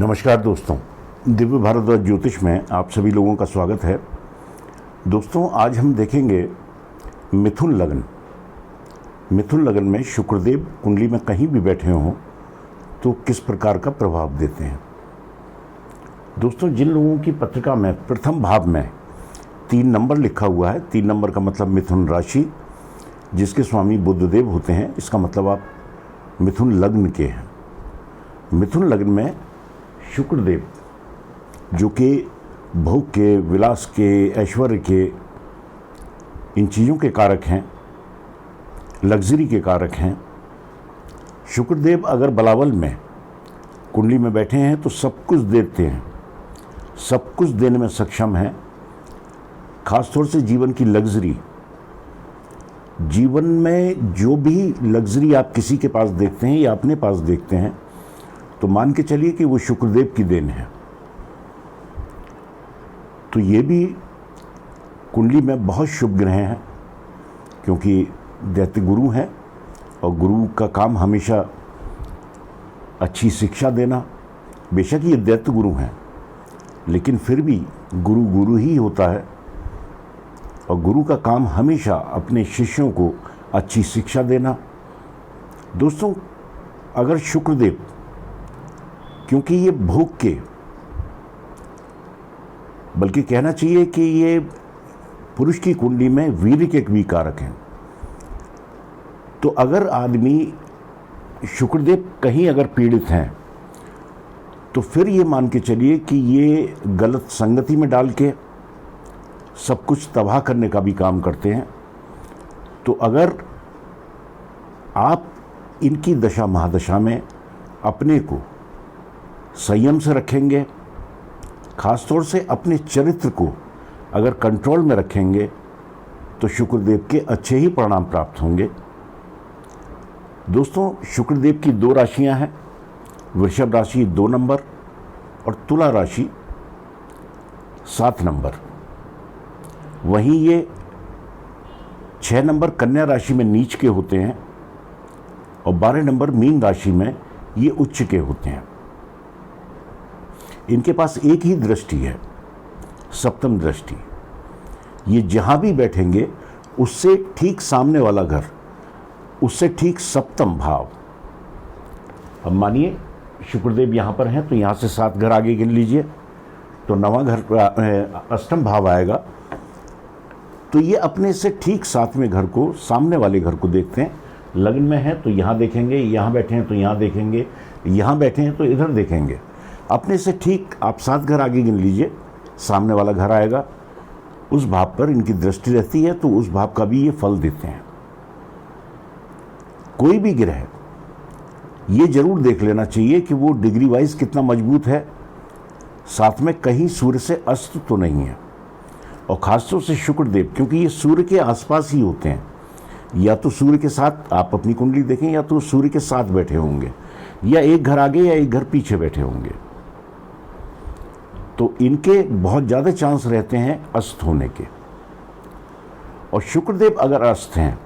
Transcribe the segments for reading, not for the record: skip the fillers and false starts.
नमस्कार दोस्तों, दिव्य भारद्वाज ज्योतिष में आप सभी लोगों का स्वागत है। दोस्तों, आज हम देखेंगे मिथुन लग्न। मिथुन लग्न में शुक्रदेव कुंडली में कहीं भी बैठे हों तो किस प्रकार का प्रभाव देते हैं। दोस्तों, जिन लोगों की पत्रिका में प्रथम भाव में 3 नंबर लिखा हुआ है, 3 नंबर का मतलब मिथुन राशि, जिसके स्वामी बुधदेव होते हैं, इसका मतलब आप मिथुन लग्न के हैं। मिथुन लग्न में शुक्रदेव, जो कि भोग के, विलास के, ऐश्वर्य के, इन चीज़ों के कारक हैं, लग्जरी के कारक हैं। शुक्रदेव अगर बलावल में कुंडली में बैठे हैं तो सब कुछ देते हैं, सब कुछ देने में सक्षम हैं। खासतौर से जीवन की लग्जरी, जीवन में जो भी लग्जरी आप किसी के पास देखते हैं या अपने पास देखते हैं, तो मान के चलिए कि वो शुक्रदेव की देन है। तो ये भी कुंडली में बहुत शुभ ग्रह हैं, क्योंकि दैत्य गुरु हैं और गुरु का काम हमेशा अच्छी शिक्षा देना। बेशक ये दैत्य गुरु हैं, लेकिन फिर भी गुरु गुरु ही होता है और गुरु का काम हमेशा अपने शिष्यों को अच्छी शिक्षा देना। दोस्तों, अगर शुक्रदेव, क्योंकि ये भोग के, बल्कि कहना चाहिए कि ये पुरुष की कुंडली में वीर्य के भी कारक हैं, तो अगर आदमी शुक्रदेव कहीं अगर पीड़ित हैं तो फिर ये मान के चलिए कि ये गलत संगति में डाल के सब कुछ तबाह करने का भी काम करते हैं। तो अगर आप इनकी दशा महादशा में अपने को संयम से रखेंगे, खासतौर से अपने चरित्र को अगर कंट्रोल में रखेंगे, तो शुक्रदेव के अच्छे ही परिणाम प्राप्त होंगे। दोस्तों, शुक्रदेव की 2 राशियां हैं, वृषभ राशि 2 नंबर और तुला राशि 7 नंबर। वहीं ये 6 नंबर कन्या राशि में नीच के होते हैं और 12 नंबर मीन राशि में ये उच्च के होते हैं। इनके पास एक ही दृष्टि है, सप्तम दृष्टि। ये जहां भी बैठेंगे उससे ठीक सामने वाला घर, उससे ठीक सप्तम भाव। अब मानिए शुक्रदेव यहां पर हैं तो यहां से 7 घर आगे गिन लीजिए, तो 9वां घर अष्टम भाव आएगा। तो ये अपने से ठीक 7वें घर को, सामने वाले घर को देखते हैं। लग्न में है तो यहां देखेंगे, यहां बैठे हैं तो यहां देखेंगे, यहां बैठे हैं तो इधर देखेंगे। अपने से ठीक आप 7 घर आगे गिन लीजिए, सामने वाला घर आएगा, उस भाव पर इनकी दृष्टि रहती है, तो उस भाव का भी ये फल देते हैं। कोई भी ग्रह ये जरूर देख लेना चाहिए कि वो डिग्री वाइज कितना मजबूत है, साथ में कहीं सूर्य से अस्त तो नहीं है। और खासतौर से शुक्रदेव, क्योंकि ये सूर्य के आसपास ही होते हैं, या तो सूर्य के साथ आप अपनी कुंडली देखें, या तो सूर्य के साथ बैठे होंगे, या एक घर आगे या एक घर पीछे बैठे होंगे, तो इनके बहुत ज़्यादा चांस रहते हैं अस्त होने के। और शुक्रदेव अगर अस्त हैं,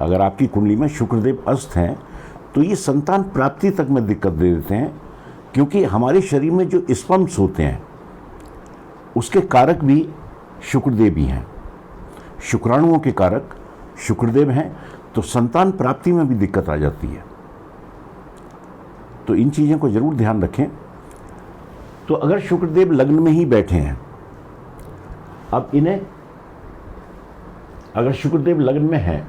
अगर आपकी कुंडली में शुक्रदेव अस्त हैं, तो ये संतान प्राप्ति तक में दिक्कत दे देते हैं, क्योंकि हमारे शरीर में जो स्पर्म्स होते हैं उसके कारक भी शुक्रदेव ही हैं। शुक्राणुओं के कारक शुक्रदेव हैं, तो संतान प्राप्ति में भी दिक्कत आ जाती है। तो इन चीज़ों को जरूर ध्यान रखें। तो अगर शुक्रदेव लग्न में ही बैठे हैं, अब इन्हें, अगर शुक्रदेव लग्न में है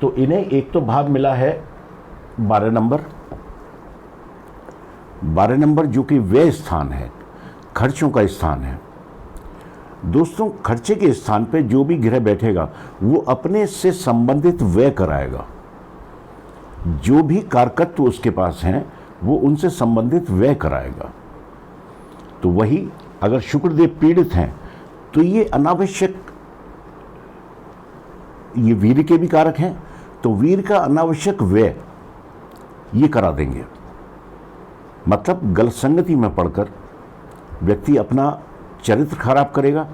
तो इन्हें एक तो भाव मिला है 12 नंबर, 12 नंबर जो कि व्यय स्थान है, खर्चों का स्थान है। दोस्तों, खर्चे के स्थान पे जो भी ग्रह बैठेगा वो अपने से संबंधित व्यय कराएगा। जो भी कारकत्व उसके पास हैं वो उनसे संबंधित व्यय कराएगा। तो वही अगर शुक्रदेव पीड़ित हैं तो ये अनावश्यक, ये वीर्य के भी कारक हैं, तो वीर्य का अनावश्यक व्यय ये करा देंगे। मतलब गलत संगति में पड़कर व्यक्ति अपना चरित्र खराब करेगा,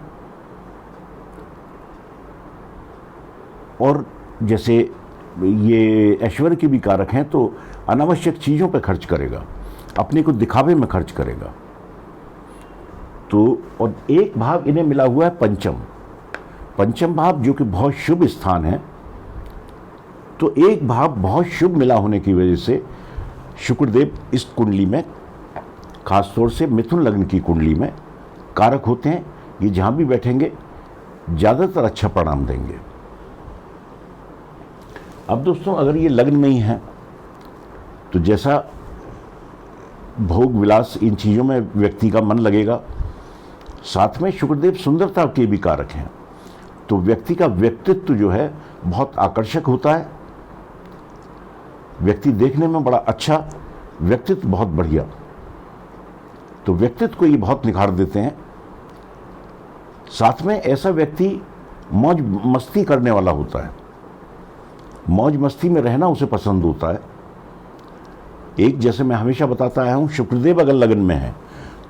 और जैसे ये ऐश्वर्य के भी कारक हैं तो अनावश्यक चीज़ों पर खर्च करेगा। अपने को दिखावे में खर्च करेगा। तो और एक भाव इन्हें मिला हुआ है पंचम, पंचम भाव जो कि बहुत शुभ स्थान है। तो एक भाव बहुत शुभ मिला होने की वजह से शुक्रदेव इस कुंडली में, खासतौर से मिथुन लग्न की कुंडली में कारक होते हैं। ये जहां भी बैठेंगे ज़्यादातर अच्छा परिणाम देंगे। अब दोस्तों, अगर ये लग्न में ही है तो जैसा भोग विलास इन चीज़ों में व्यक्ति का मन लगेगा, साथ में शुक्रदेव सुंदरता के भी कारक हैं, तो व्यक्ति का व्यक्तित्व जो है बहुत आकर्षक होता है। व्यक्ति देखने में बड़ा अच्छा, व्यक्तित्व बहुत बढ़िया, तो व्यक्तित्व को ये बहुत निखार देते हैं। साथ में ऐसा व्यक्ति मौज मस्ती करने वाला होता है, मौज मस्ती में रहना उसे पसंद होता है। एक, जैसे मैं हमेशा बताता आया हूं, शुक्रदेव अगर लगन में है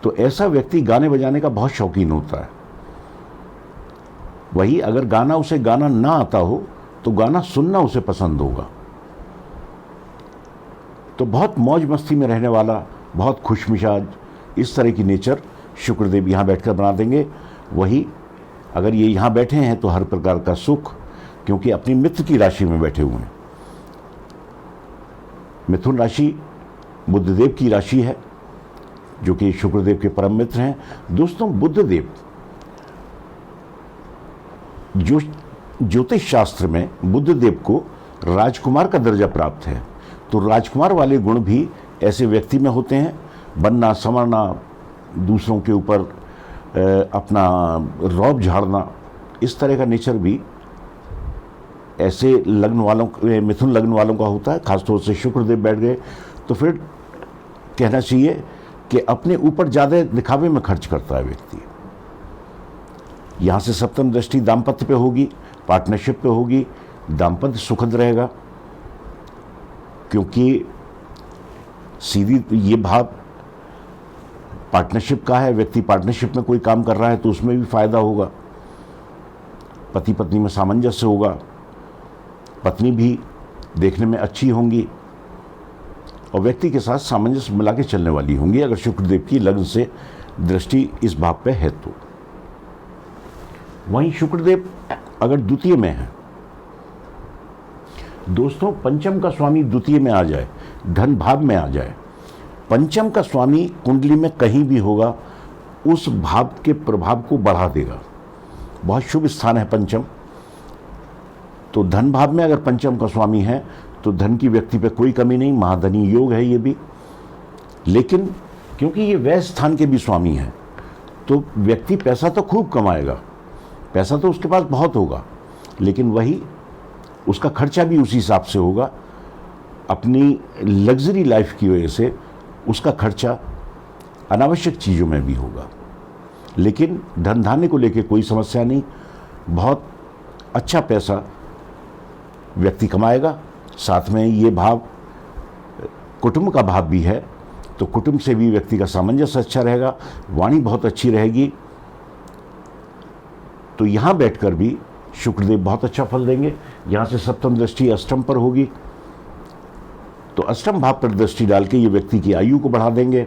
तो ऐसा व्यक्ति गाने बजाने का बहुत शौकीन होता है। वही अगर गाना उसे गाना ना आता हो तो गाना सुनना उसे पसंद होगा। तो बहुत मौज मस्ती में रहने वाला, बहुत खुशमिजाज, इस तरह की नेचर शुक्रदेव यहाँ बैठकर बना देंगे। वही अगर ये यहाँ बैठे हैं तो हर प्रकार का सुख, क्योंकि अपनी मित्र की राशि में बैठे हुए हैं। मिथुन राशि बुधदेव की राशि है, जो कि शुक्रदेव के परम मित्र हैं। दोस्तों, बुधदेव जो ज्योतिष शास्त्र में बुधदेव को राजकुमार का दर्जा प्राप्त है, तो राजकुमार वाले गुण भी ऐसे व्यक्ति में होते हैं। बनना, संवरना, दूसरों के ऊपर अपना रौब झाड़ना, इस तरह का नेचर भी ऐसे लग्न वालों, मिथुन लग्न वालों का होता है। खासतौर से शुक्रदेव बैठ गए तो फिर कहना चाहिए कि अपने ऊपर ज़्यादा दिखावे में खर्च करता है व्यक्ति। यहाँ से सप्तम दृष्टि दाम्पत्य पे होगी, पार्टनरशिप पे होगी, दाम्पत्य सुखद रहेगा, क्योंकि सीधी ये भाव पार्टनरशिप का है। व्यक्ति पार्टनरशिप में कोई काम कर रहा है तो उसमें भी फायदा होगा, पति पत्नी में सामंजस्य होगा, पत्नी भी देखने में अच्छी होंगी और व्यक्ति के साथ सामंजस्य मिला के चलने वाली होंगी, अगर शुक्रदेव की लग्न से दृष्टि इस भाव पे है तो। वहीं शुक्रदेव अगर द्वितीय में है, दोस्तों, पंचम का स्वामी द्वितीय में आ जाए, धन भाव में आ जाए, पंचम का स्वामी कुंडली में कहीं भी होगा, उस भाव के प्रभाव को बढ़ा देगा। बहुत शुभ स्थान है पंचम। तो धन भाव में अगर पंचम का स्वामी है तो धन की व्यक्ति पे कोई कमी नहीं, महाधनी योग है ये भी। लेकिन क्योंकि ये व्यय स्थान के भी स्वामी है, तो व्यक्ति पैसा तो खूब कमाएगा, पैसा तो उसके पास बहुत होगा, लेकिन वही उसका खर्चा भी उसी हिसाब से होगा। अपनी लग्जरी लाइफ की वजह से उसका खर्चा अनावश्यक चीज़ों में भी होगा। लेकिन धन धान्य को लेकर कोई समस्या नहीं, बहुत अच्छा पैसा व्यक्ति कमाएगा। साथ में ये भाव कुटुंब का भाव भी है, तो कुटुंब से भी व्यक्ति का सामंजस्य अच्छा रहेगा, वाणी बहुत अच्छी रहेगी। तो यहाँ बैठकर भी शुक्रदेव बहुत अच्छा फल देंगे। यहाँ से सप्तम दृष्टि अष्टम पर होगी, तो अष्टम भाव पर दृष्टि डाल के ये व्यक्ति की आयु को बढ़ा देंगे।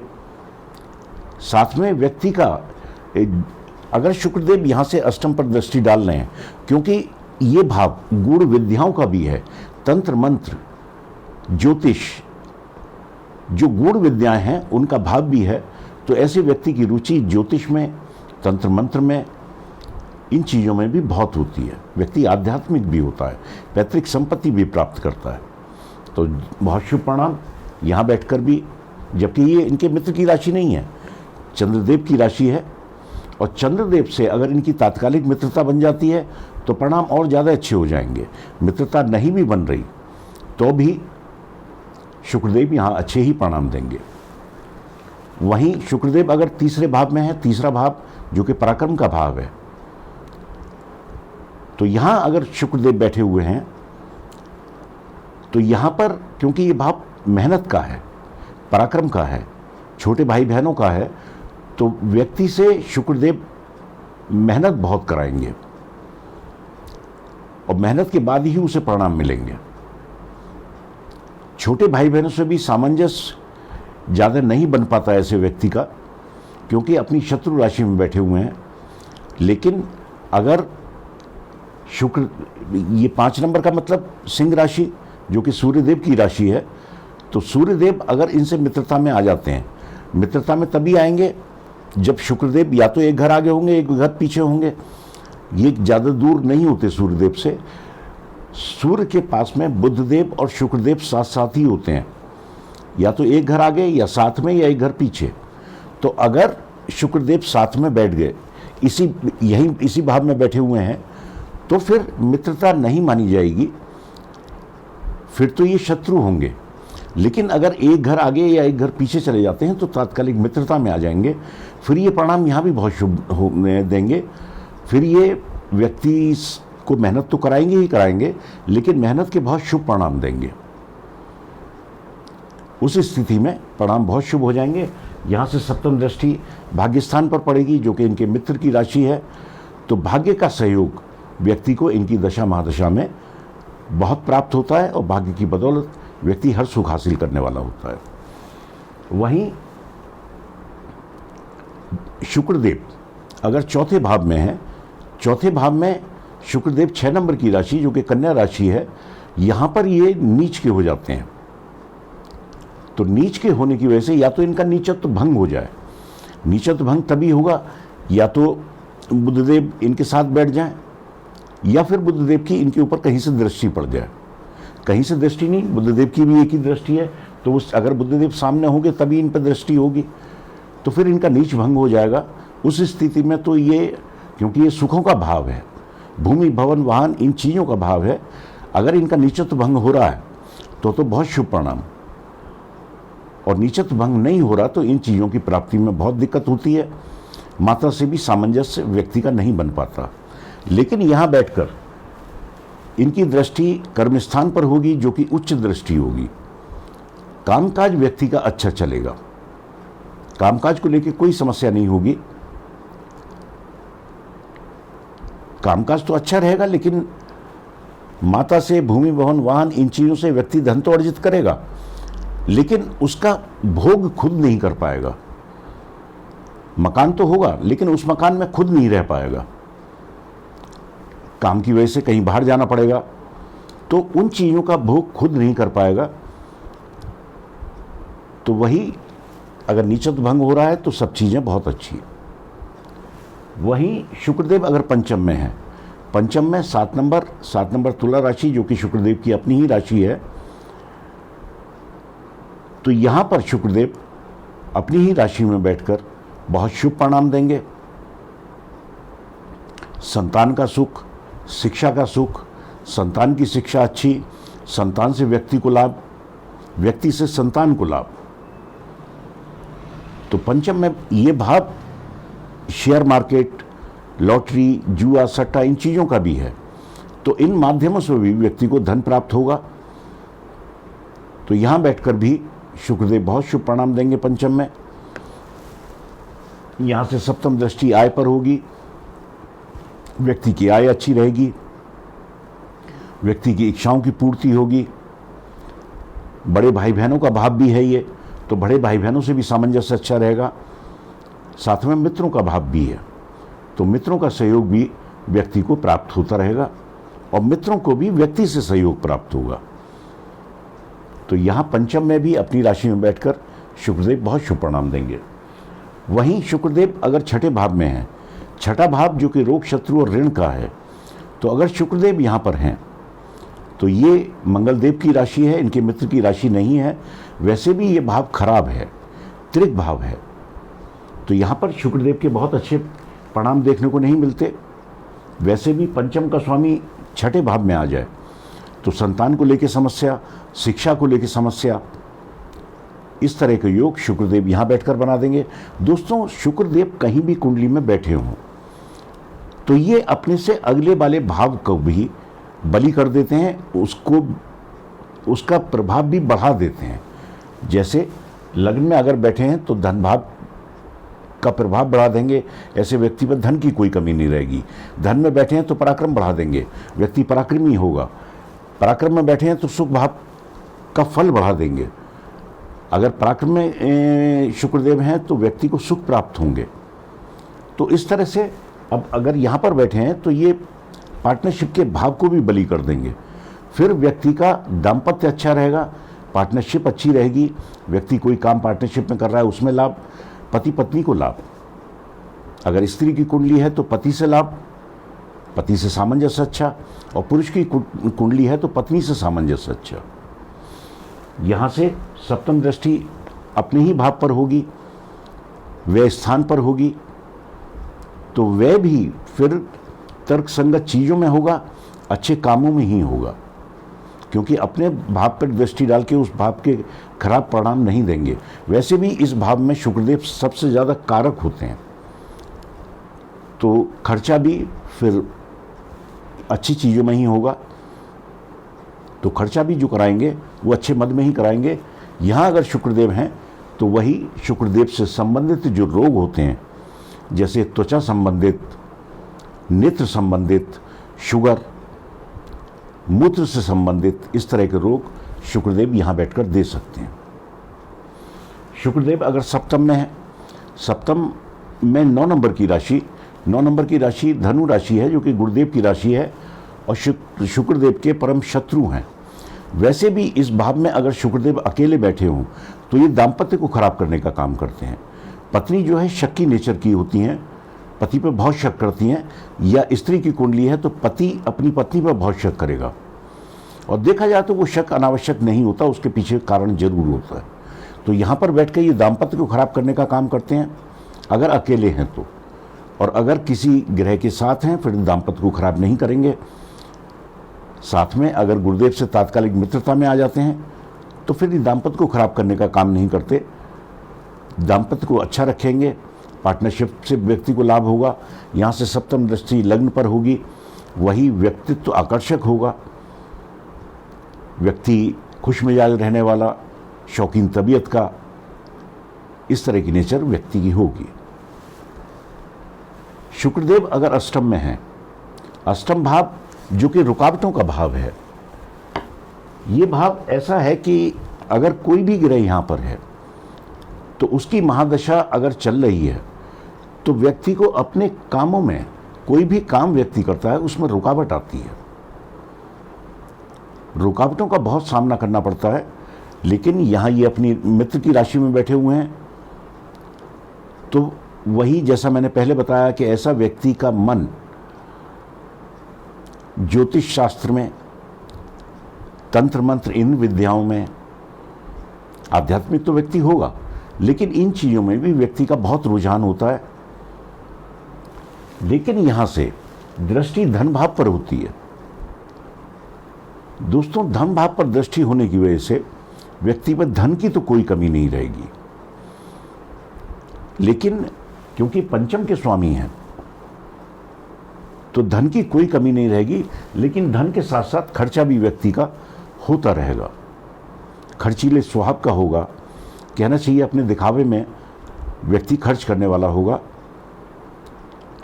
साथ में व्यक्ति का, अगर शुक्रदेव यहाँ से अष्टम पर दृष्टि डाल रहे हैं, क्योंकि ये भाव गूढ़ विद्याओं का भी है, तंत्र मंत्र ज्योतिष, जो गूढ़ विद्याएं हैं उनका भाव भी है। तो ऐसे व्यक्ति की रुचि ज्योतिष में, तंत्र मंत्र में, इन चीज़ों में भी बहुत होती है। व्यक्ति आध्यात्मिक भी होता है, पैतृक संपत्ति भी प्राप्त करता है। तो बहुत शुभ परिणाम यहाँ बैठकर भी, जबकि ये इनके मित्र की राशि नहीं है, चंद्रदेव की राशि है। और चंद्रदेव से अगर इनकी तात्कालिक मित्रता बन जाती है तो परिणाम और ज़्यादा अच्छे हो जाएंगे। मित्रता नहीं भी बन रही तो भी शुक्रदेव यहाँ अच्छे ही परिणाम देंगे। वहीं शुक्रदेव अगर तीसरे भाव में है, तीसरा भाव जो कि पराक्रम का भाव है, तो यहाँ अगर शुक्रदेव बैठे हुए हैं तो यहाँ पर, क्योंकि ये भाव मेहनत का है, पराक्रम का है, छोटे भाई बहनों का है, तो व्यक्ति से शुक्रदेव मेहनत बहुत कराएंगे और मेहनत के बाद ही उसे परिणाम मिलेंगे। छोटे भाई बहनों से भी सामंजस्य ज़्यादा नहीं बन पाता ऐसे व्यक्ति का, क्योंकि अपनी शत्रु राशि में बैठे हुए हैं। लेकिन अगर शुक्र, ये 5 नंबर का मतलब सिंह राशि जो कि सूर्यदेव की राशि है, तो सूर्यदेव अगर इनसे मित्रता में आ जाते हैं, मित्रता में तभी आएंगे जब शुक्रदेव या तो एक घर आगे होंगे एक घर पीछे होंगे, ये ज़्यादा दूर नहीं होते सूर्यदेव से। सूर्य के पास में बुधदेव और शुक्रदेव साथ साथ ही होते हैं, या तो एक घर आगे या साथ में या एक घर पीछे। तो अगर शुक्रदेव साथ में बैठ गए, इसी भाव में बैठे हुए हैं, तो फिर मित्रता नहीं मानी जाएगी, फिर तो ये शत्रु होंगे। लेकिन अगर एक घर आगे या एक घर पीछे चले जाते हैं तो तात्कालिक मित्रता में आ जाएंगे। फिर ये परिणाम यहाँ भी बहुत शुभ देंगे। फिर ये व्यक्ति को मेहनत तो कराएंगे ही कराएंगे, लेकिन मेहनत के बहुत शुभ परिणाम देंगे। उस स्थिति में परिणाम बहुत शुभ हो जाएंगे। यहाँ से सप्तम दृष्टि भाग्यस्थान पर पड़ेगी, जो कि इनके मित्र की राशि है। तो भाग्य का सहयोग व्यक्ति को इनकी दशा महादशा में बहुत प्राप्त होता है, और भाग्य की बदौलत व्यक्ति हर सुख हासिल करने वाला होता है। वहीं शुक्रदेव अगर चौथे भाव में है, चौथे भाव में शुक्रदेव 6 नंबर की राशि जो कि कन्या राशि है, यहाँ पर ये नीच के हो जाते हैं। तो नीच के होने की वजह से या तो इनका नीचत्व भंग हो जाए। नीचत्व भंग तभी होगा या तो बुधदेव इनके साथ बैठ जाएं, या फिर बुधदेव की इनके ऊपर कहीं से दृष्टि पड़ जाए। कहीं से दृष्टि नहीं, बुधदेव की भी एक ही दृष्टि है, तो उस अगर बुधदेव सामने होंगे तभी इन पर दृष्टि होगी, तो फिर इनका नीच भंग हो जाएगा। उस स्थिति में तो ये, क्योंकि ये सुखों का भाव है, भूमि भवन वाहन इन चीज़ों का भाव है, अगर इनका नीचत्व भंग हो रहा है तो बहुत शुभ परिणाम, और नीचत्व भंग नहीं हो रहा तो इन चीज़ों की प्राप्ति में बहुत दिक्कत होती है। माता से भी सामंजस्य व्यक्ति का नहीं बन पाता। लेकिन यहाँ बैठकर इनकी दृष्टि कर्मस्थान पर होगी, जो कि उच्च दृष्टि होगी। कामकाज व्यक्ति का अच्छा चलेगा, कामकाज को लेकर कोई समस्या नहीं होगी। कामकाज तो अच्छा रहेगा, लेकिन माता से, भूमि भवन वाहन इन चीज़ों से व्यक्ति धन तो अर्जित करेगा, लेकिन उसका भोग खुद नहीं कर पाएगा। मकान तो होगा, लेकिन उस मकान में खुद नहीं रह पाएगा, काम की वजह से कहीं बाहर जाना पड़ेगा, तो उन चीज़ों का भोग खुद नहीं कर पाएगा। तो वही अगर नीचत्व भंग हो रहा है तो सब चीज़ें बहुत अच्छी है। वहीं शुक्रदेव अगर पंचम में है, पंचम में 7 नंबर तुला राशि जो कि शुक्रदेव की अपनी ही राशि है, तो यहाँ पर शुक्रदेव अपनी ही राशि में बैठकर बहुत शुभ परिणाम देंगे। संतान का सुख, शिक्षा का सुख, संतान की शिक्षा अच्छी, संतान से व्यक्ति को लाभ, व्यक्ति से संतान को लाभ। तो पंचम में ये भाव शेयर मार्केट, लॉटरी, जुआ, सट्टा इन चीज़ों का भी है, तो इन माध्यमों से भी व्यक्ति को धन प्राप्त होगा। तो यहाँ बैठकर भी शुक्रदेव बहुत शुभ परिणाम देंगे पंचम में। यहाँ से सप्तम दृष्टि आय पर होगी, व्यक्ति की आय अच्छी रहेगी, व्यक्ति की इच्छाओं की पूर्ति होगी। बड़े भाई बहनों का भाव भी है ये, तो बड़े भाई बहनों से भी सामंजस्य अच्छा रहेगा। साथ में मित्रों का भाव भी है, तो मित्रों का सहयोग भी व्यक्ति को प्राप्त होता रहेगा, और मित्रों को भी व्यक्ति से सहयोग प्राप्त होगा। तो यहाँ पंचम में भी अपनी राशि में बैठकर शुक्रदेव बहुत शुभ परिणाम देंगे। वहीं शुक्रदेव अगर छठे भाव में है, छठा भाव जो कि रोग, शत्रु और ऋण का है, तो अगर शुक्रदेव यहाँ पर हैं तो ये मंगलदेव की राशि है, इनके मित्र की राशि नहीं है। वैसे भी ये भाव खराब है, त्रिक भाव है, तो यहाँ पर शुक्रदेव के बहुत अच्छे परिणाम देखने को नहीं मिलते। वैसे भी पंचम का स्वामी छठे भाव में आ जाए तो संतान को लेकर समस्या, शिक्षा को लेकर समस्या, इस तरह के योग शुक्रदेव यहाँ बैठकर बना देंगे। दोस्तों, शुक्रदेव कहीं भी कुंडली में बैठे हों तो ये अपने से अगले वाले भाव को भी बलि कर देते हैं, उसका प्रभाव भी बढ़ा देते हैं। जैसे लग्न में अगर बैठे हैं तो धन भाव का प्रभाव बढ़ा देंगे, ऐसे व्यक्ति पर धन की कोई कमी नहीं रहेगी। धन में बैठे हैं तो पराक्रम बढ़ा देंगे, व्यक्ति पराक्रमी होगा। पराक्रम में बैठे हैं तो सुख भाव का फल बढ़ा देंगे। अगर पराक्रम में शुक्रदेव हैं तो व्यक्ति को सुख प्राप्त होंगे। तो इस तरह से अब अगर यहाँ पर बैठे हैं तो ये पार्टनरशिप के भाव को भी बलि कर देंगे। फिर व्यक्ति का दाम्पत्य अच्छा रहेगा, पार्टनरशिप अच्छी रहेगी, व्यक्ति कोई काम पार्टनरशिप में कर रहा है उसमें लाभ, पति पत्नी को लाभ। अगर स्त्री की कुंडली है तो पति से लाभ, पति से सामंजस्य अच्छा, और पुरुष की कुंडली है तो पत्नी से सामंजस्य अच्छा। यहाँ से सप्तम दृष्टि अपने ही भाव पर होगी, व्यय स्थान पर होगी, तो वह भी फिर तर्क संगत चीज़ों में होगा, अच्छे कामों में ही होगा, क्योंकि अपने भाव पर दृष्टि डाल के उस भाव के खराब परिणाम नहीं देंगे। वैसे भी इस भाव में शुक्रदेव सबसे ज़्यादा कारक होते हैं, तो खर्चा भी फिर अच्छी चीज़ों में ही होगा। तो खर्चा भी जो कराएंगे वो अच्छे मद में ही कराएंगे। यहाँ अगर शुक्रदेव हैं तो वही शुक्रदेव से संबंधित जो रोग होते हैं, जैसे त्वचा संबंधित, नेत्र संबंधित, शुगर, मूत्र से संबंधित, इस तरह के रोग शुक्रदेव यहाँ बैठकर दे सकते हैं। शुक्रदेव अगर सप्तम में है, सप्तम में 9 नंबर की राशि, 9 नंबर की राशि धनु राशि है, जो कि गुरुदेव की राशि है और शुक्रदेव के परम शत्रु हैं। वैसे भी इस भाव में अगर शुक्रदेव अकेले बैठे हों तो ये दाम्पत्य को खराब करने का काम करते हैं। पत्नी जो है शक्की नेचर की होती हैं, पति पर बहुत शक करती हैं, या स्त्री की कुंडली है तो पति अपनी पत्नी पर बहुत शक करेगा, और देखा जाए तो वो शक अनावश्यक नहीं होता, उसके पीछे कारण जरूर होता है। तो यहाँ पर बैठ कर ये दाम्पत्य को खराब करने का काम करते हैं अगर अकेले हैं तो, और अगर किसी ग्रह के साथ हैं फिर दाम्पत्य को खराब नहीं करेंगे। साथ में अगर गुरुदेव से तात्कालिक मित्रता में आ जाते हैं तो फिर दाम्पत्य को खराब करने का काम नहीं करते, दाम्पत्य को अच्छा रखेंगे, पार्टनरशिप से व्यक्ति को लाभ होगा। यहाँ से सप्तम दृष्टि लग्न पर होगी, वही व्यक्तित्व तो आकर्षक होगा, व्यक्ति खुश मिजाज रहने वाला, शौकीन तबीयत का, इस तरह की नेचर व्यक्ति की होगी। शुक्रदेव अगर अष्टम में है, अष्टम भाव जो कि रुकावटों का भाव है, ये भाव ऐसा है कि अगर कोई भी ग्रह यहाँ पर है तो उसकी महादशा अगर चल रही है तो व्यक्ति को अपने कामों में, कोई भी काम व्यक्ति करता है उसमें रुकावट आती है, रुकावटों का बहुत सामना करना पड़ता है। लेकिन यहाँ ये अपनी मित्र की राशि में बैठे हुए हैं, तो वही जैसा मैंने पहले बताया कि ऐसा व्यक्ति का मन ज्योतिष शास्त्र में, तंत्र मंत्र, इन विद्याओं में, आध्यात्मिक तो व्यक्ति होगा लेकिन इन चीज़ों में भी व्यक्ति का बहुत रुझान होता है। लेकिन यहाँ से दृष्टि धन भाव पर होती है। दोस्तों, धन भाव पर दृष्टि होने की वजह से व्यक्ति में धन की तो कोई कमी नहीं रहेगी, लेकिन क्योंकि पंचम के स्वामी हैं तो धन की कोई कमी नहीं रहेगी, लेकिन धन के साथ साथ खर्चा भी व्यक्ति का होता रहेगा, खर्चीले स्वभाव का होगा, कहना चाहिए अपने दिखावे में व्यक्ति खर्च करने वाला होगा।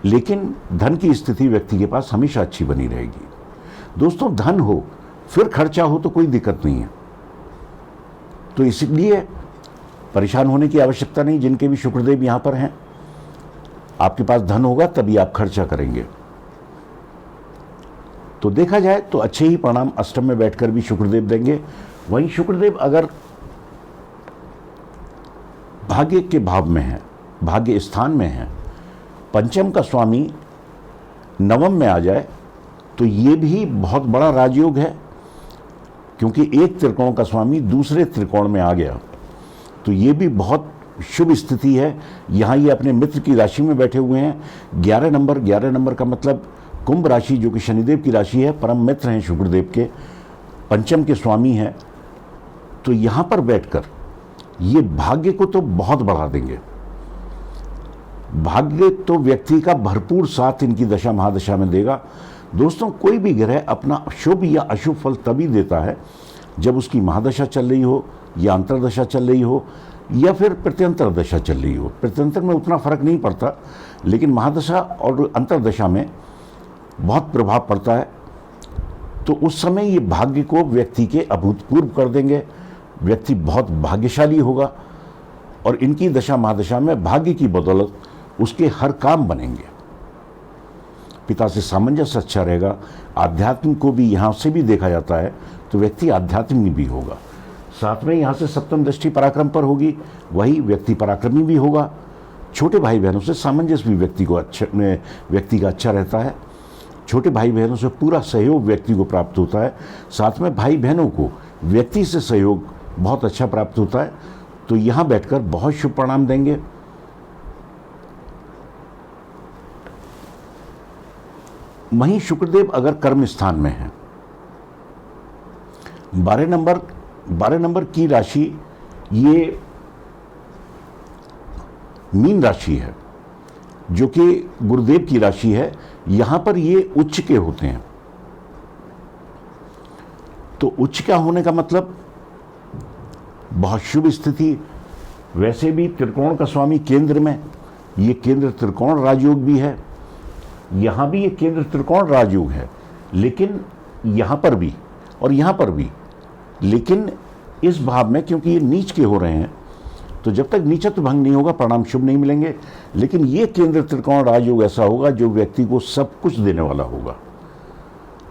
लेकिन धन की स्थिति व्यक्ति के पास हमेशा अच्छी बनी रहेगी। दोस्तों, धन हो फिर खर्चा हो तो कोई दिक्कत नहीं है, तो इसलिए परेशान होने की आवश्यकता नहीं। जिनके भी शुक्रदेव यहाँ पर हैं, आपके पास धन होगा तभी आप खर्चा करेंगे। तो देखा जाए तो अच्छे ही परिणाम अष्टम में बैठकर भी शुक्रदेव देंगे। वहीं शुक्रदेव अगर भाग्य के भाव में है, भाग्य स्थान में है, पंचम का स्वामी नवम में आ जाए तो ये भी बहुत बड़ा राजयोग है, क्योंकि एक त्रिकोण का स्वामी दूसरे त्रिकोण में आ गया, तो ये भी बहुत शुभ स्थिति है। यहाँ ये अपने मित्र की राशि में बैठे हुए हैं। 11 नंबर का मतलब कुंभ राशि, जो कि शनिदेव की राशि है, परम मित्र हैं शुक्रदेव के, पंचम के स्वामी हैं। तो यहाँ पर बैठकर ये भाग्य को तो बहुत बढ़ा देंगे। भाग्य तो व्यक्ति का भरपूर साथ इनकी दशा महादशा में देगा। दोस्तों, कोई भी ग्रह अपना शुभ या अशुभ फल तभी देता है जब उसकी महादशा चल रही हो, या अंतरदशा चल रही हो, या फिर प्रत्यंतर दशा चल रही हो। प्रत्यंतर में उतना फर्क नहीं पड़ता, लेकिन महादशा और अंतरदशा में बहुत प्रभाव पड़ता है। तो उस समय ये भाग्य को व्यक्ति के अभूतपूर्व कर देंगे, व्यक्ति बहुत भाग्यशाली होगा और इनकी दशा महादशा में भाग्य की बदौलत उसके हर काम बनेंगे। पिता से सामंजस्य अच्छा रहेगा। आध्यात्म को भी यहाँ से भी देखा जाता है तो व्यक्ति आध्यात्मिक भी होगा। साथ में यहाँ से सप्तम दृष्टि पराक्रम पर होगी, वही व्यक्ति पराक्रमी भी होगा। छोटे भाई बहनों से सामंजस्य भी व्यक्ति का अच्छा रहता है। छोटे भाई बहनों से पूरा सहयोग व्यक्ति को प्राप्त होता है। साथ में भाई बहनों को व्यक्ति से सहयोग बहुत अच्छा प्राप्त होता है। तो यहाँ बैठकर बहुत शुभ परिणाम देंगे। वहीं शुक्रदेव अगर कर्म स्थान में है, 12 नंबर की राशि ये मीन राशि है, जो कि गुरुदेव की राशि है। यहां पर ये उच्च के होते हैं। तो उच्च का होने का मतलब बहुत शुभ स्थिति। वैसे भी त्रिकोण का स्वामी केंद्र में, ये केंद्र त्रिकोण राजयोग भी है। यहां भी ये केंद्र त्रिकोण राजयोग है, लेकिन यहां पर भी और यहां पर भी, लेकिन इस भाव में क्योंकि ये नीच के हो रहे हैं तो जब तक नीचत्व भंग नहीं होगा परिणाम शुभ नहीं मिलेंगे। लेकिन ये केंद्र त्रिकोण राजयोग ऐसा होगा जो व्यक्ति को सब कुछ देने वाला होगा।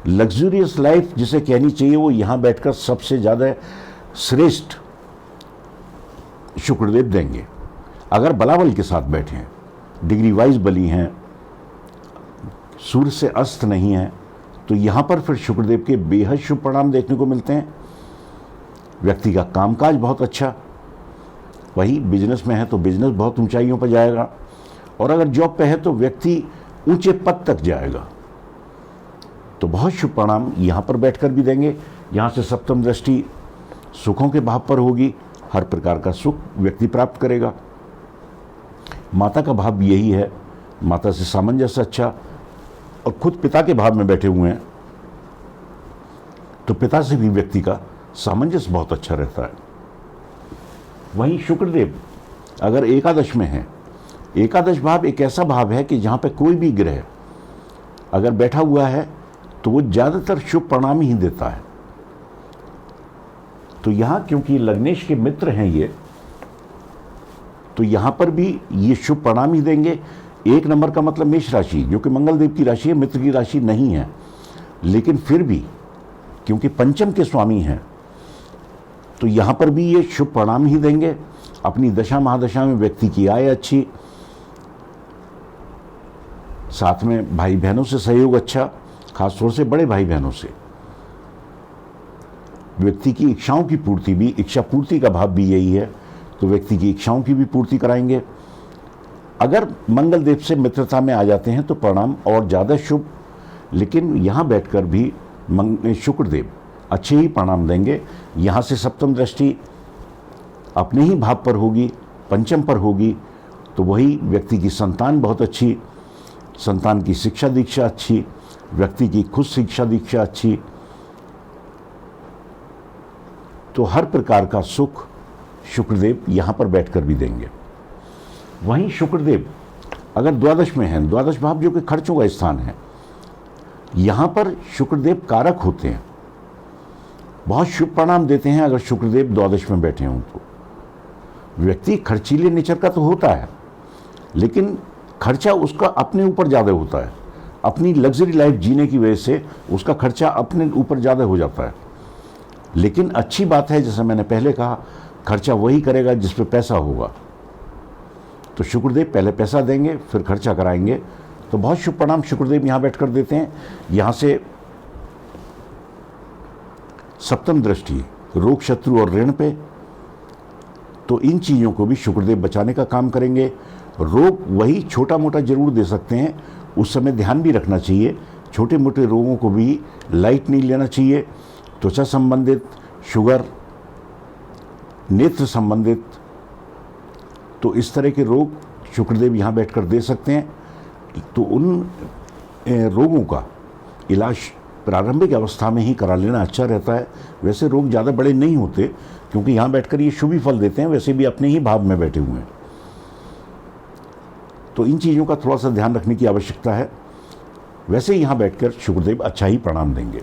लग्जूरियस लाइफ जिसे कहनी चाहिए वो यहां बैठकर सबसे ज्यादा श्रेष्ठ शुक्रदेव देंगे। अगर बलाबल के साथ बैठे हैं, डिग्री वाइज बली हैं, सूर्य से अस्त नहीं है, तो यहां पर फिर शुक्रदेव के बेहद शुभ परिणाम देखने को मिलते हैं। व्यक्ति का कामकाज बहुत अच्छा, वही बिजनेस में है तो बिजनेस बहुत ऊंचाइयों पर जाएगा, और अगर जॉब पे है तो व्यक्ति ऊंचे पद तक जाएगा। तो बहुत शुभ परिणाम यहां पर बैठकर भी देंगे। यहां से सप्तम दृष्टि सुखों के भाव पर होगी, हर प्रकार का सुख व्यक्ति प्राप्त करेगा। माता का भाव भी यही है, माता से सामंजस्य अच्छा, और खुद पिता के भाव में बैठे हुए हैं तो पिता से भी व्यक्ति का सामंजस्य बहुत अच्छा रहता है। वहीं शुक्रदेव अगर एकादश में है, एकादश भाव एक ऐसा भाव है कि जहां पे कोई भी ग्रह अगर बैठा हुआ है तो वो ज्यादातर शुभ परिणाम ही देता है। तो यहां क्योंकि लग्नेश के मित्र हैं ये, तो यहां पर भी ये शुभ परिणाम ही देंगे। 1 नंबर का मतलब मेष राशि, जो कि मंगल देव की राशि है, मित्र की राशि नहीं है, लेकिन फिर भी क्योंकि पंचम के स्वामी हैं तो यहां पर भी ये शुभ परिणाम ही देंगे। अपनी दशा महादशा में व्यक्ति की आय अच्छी, साथ में भाई बहनों से सहयोग अच्छा, खासतौर से बड़े भाई बहनों से। व्यक्ति की इच्छाओं की पूर्ति भी, इच्छा पूर्ति का भाव भी यही है, तो व्यक्ति की इच्छाओं की भी पूर्ति कराएंगे। अगर मंगल देव से मित्रता में आ जाते हैं तो परिणाम और ज़्यादा शुभ, लेकिन यहाँ बैठकर भी शुक्रदेव अच्छे ही परिणाम देंगे। यहाँ से सप्तम दृष्टि अपने ही भाव पर होगी, पंचम पर होगी, तो वही व्यक्ति की संतान बहुत अच्छी, संतान की शिक्षा दीक्षा अच्छी, व्यक्ति की खुद शिक्षा दीक्षा अच्छी, तो हर प्रकार का सुख शुक्रदेव यहाँ पर बैठकर भी देंगे। वहीं शुक्रदेव अगर द्वादश में है, द्वादश भाव जो कि खर्चों का स्थान है, यहाँ पर शुक्रदेव कारक होते हैं, बहुत शुभ परिणाम देते हैं। अगर शुक्रदेव द्वादश में बैठे हों तो व्यक्ति खर्चीले नेचर का तो होता है, लेकिन खर्चा उसका अपने ऊपर ज़्यादा होता है। अपनी लग्जरी लाइफ जीने की वजह से उसका खर्चा अपने ऊपर ज़्यादा हो जाता है। लेकिन अच्छी बात है, जैसा मैंने पहले कहा, खर्चा वही करेगा जिस पे पैसा होगा। तो शुक्रदेव पहले पैसा देंगे फिर खर्चा कराएंगे, तो बहुत शुभ परिणाम शुक्रदेव यहाँ बैठकर देते हैं। यहाँ से सप्तम दृष्टि रोग शत्रु और ऋण पे, तो इन चीज़ों को भी शुक्रदेव बचाने का काम करेंगे। रोग वही छोटा मोटा जरूर दे सकते हैं, उस समय ध्यान भी रखना चाहिए। छोटे मोटे रोगों को भी लाइट नहीं लेना चाहिए। त्वचा संबंधित, शुगर, नेत्र संबंधित, तो इस तरह के रोग शुक्रदेव यहाँ बैठकर दे सकते हैं। तो उन रोगों का इलाज प्रारंभिक अवस्था में ही करा लेना अच्छा रहता है। वैसे रोग ज़्यादा बड़े नहीं होते, क्योंकि यहाँ बैठकर ये शुभ ही फल देते हैं, वैसे भी अपने ही भाव में बैठे हुए हैं। तो इन चीज़ों का थोड़ा सा ध्यान रखने की आवश्यकता है। वैसे यहाँ बैठकर शुक्रदेव अच्छा ही परिणाम देंगे।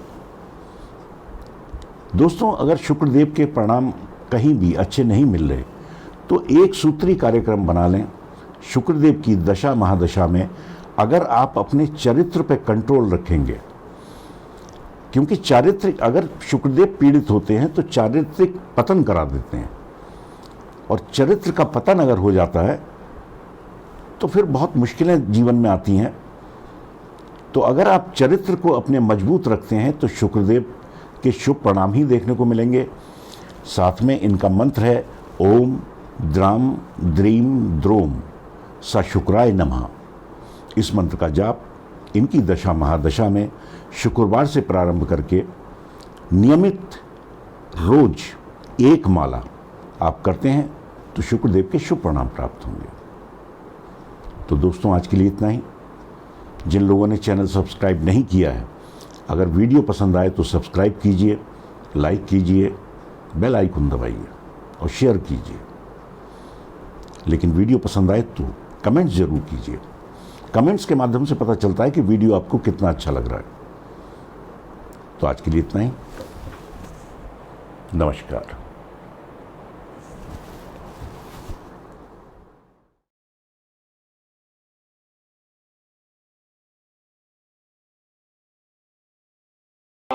दोस्तों, अगर शुक्रदेव के परिणाम कहीं भी अच्छे नहीं मिल रहे तो एक सूत्री कार्यक्रम बना लें। शुक्रदेव की दशा महादशा में अगर आप अपने चरित्र पे कंट्रोल रखेंगे, क्योंकि चारित्रिक अगर शुक्रदेव पीड़ित होते हैं तो चारित्रिक पतन करा देते हैं, और चरित्र का पतन अगर हो जाता है तो फिर बहुत मुश्किलें जीवन में आती हैं। तो अगर आप चरित्र को अपने मजबूत रखते हैं तो शुक्रदेव के शुभ परिणाम ही देखने को मिलेंगे। साथ में इनका मंत्र है ओम द्राम द्रीम द्रोम सा शुक्राय नमः। इस मंत्र का जाप इनकी दशा महादशा में शुक्रवार से प्रारंभ करके नियमित रोज एक माला आप करते हैं तो शुक्रदेव के शुभ परिणाम प्राप्त होंगे। तो दोस्तों, आज के लिए इतना ही। जिन लोगों ने चैनल सब्सक्राइब नहीं किया है, अगर वीडियो पसंद आए तो सब्सक्राइब कीजिए, लाइक कीजिए, बेल आइकन दबाइए और शेयर कीजिए। लेकिन वीडियो पसंद आए तो कमेंट्स जरूर कीजिए। कमेंट्स के माध्यम से पता चलता है कि वीडियो आपको कितना अच्छा लग रहा है। तो आज के लिए इतना ही। नमस्कार।